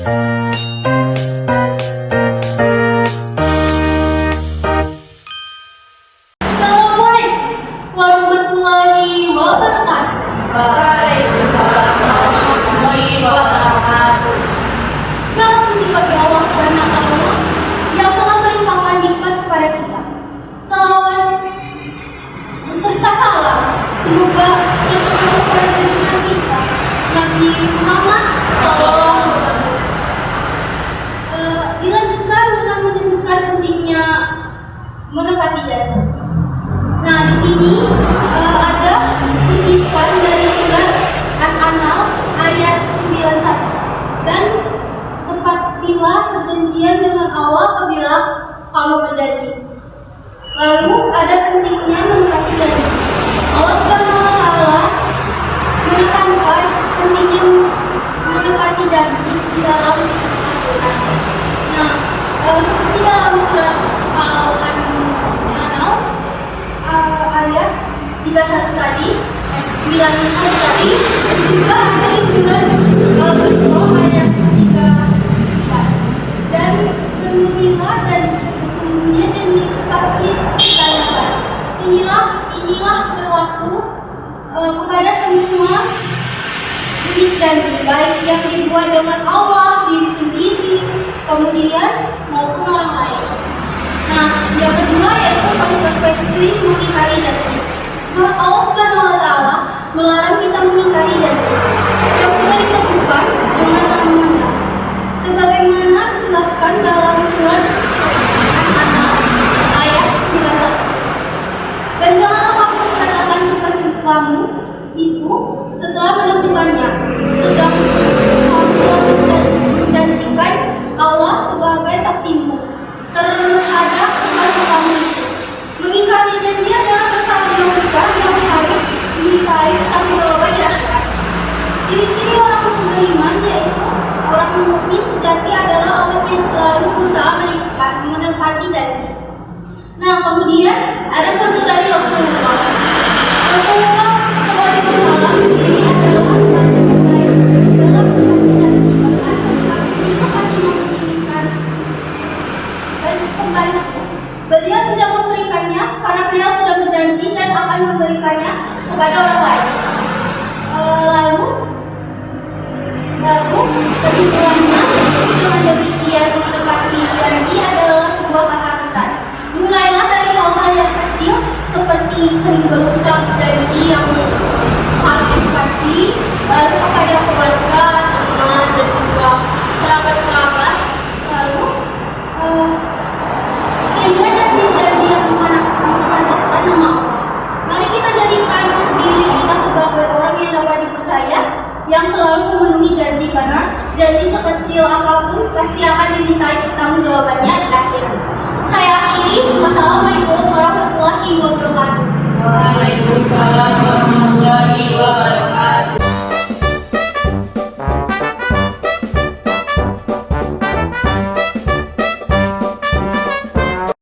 Assalamualaikum warahmatullahi wabarakatuh. Waalaikumsalam warahmatullahi wabarakatuh. Segala puji bagi Allah Subhanahu wa Ta'ala yang telah melimpahkan nikmat kepada kita. Salawat beserta salam semoga tercurah kepada junjungan kita Nabi Muhammad Sallallahu Alaihi Wasallam. Dilanjutkan dengan menyebutkan pentingnya menepati janji. Nah, di sini ada kutipan dari surat An-An'am ayat 91. Dan tepatilah perjanjian dengan Allah apabila kamu berjanji. Lalu ada pentingnya menepati janji. Allah Subhanahu wa Ta'ala menekankan pentingnya menepati janji di dalam Al-Quran. Nah, seperti dalam surat Al-An'am ayat 31 tadi, 91 tadi, juga ada di surat Al-Isra ayat 34. Dan penuhilah janji, sesungguhnya janji itu pasti ditanyakan. Inilah berlaku kepada semua jenis janji, baik yang dibuat dengan Allah, diri sendiri, kemudian maupun orang lain. Nah, yang kedua yaitu konsekuensi mengingkari janji. Sebab Allah Subhanahu wa Ta'ala melarang kita mengingkari janji yang sudah ditentukan dengan nama-Nya. Sebagaimana dijelaskan dalam surat An-An'am ayat 91. Dan janganlah kamu mengatakan sumpah-sumpahmu itu setelah menentukannya, sedang kamu menjanjikan Allah sebagai saksimu terhadap sumpah-sumpahmu itu. Mengingkari janji adalah kesalahan yang besar yang harus dimintai pertanggungjawaban di akhirat. Ciri-ciri orang beriman yaitu orang mukmin sejati adalah orang yang selalu berusaha menepati janji. Nah, kemudian ada contoh dari Rasulullah. Rasulullah SAW sendiri adalah orang yang baik dalam menepati janji. Bahkan ketika beliau hanya menginginkan dan kebanyakan beliau tidak memberikannya karena beliau sudah berjanji dan akan memberikannya kepada orang lain. Lalu kesimpulannya, dengan demikian menepati janji adalah sebuah keharusan. Mulailah dari hal-hal yang kecil seperti sering berucap janji yang harus ditepati, lalu kepada keluarga, teman, dan juga kerabat-kerabat. Lalu sehingga janji-janji yang mengandaskan nama Allah. Mari kita jadikan diri kita sebagai orang yang dapat dipercaya, yang selalu memenuhi janji, karena janji sekecil apapun pasti akan dimintai pertanggungjawabannya di akhirat. Saya akhiri. Wassalamualaikum warahmatullahi wabarakatuh. Waalaikumsalam warahmatullahi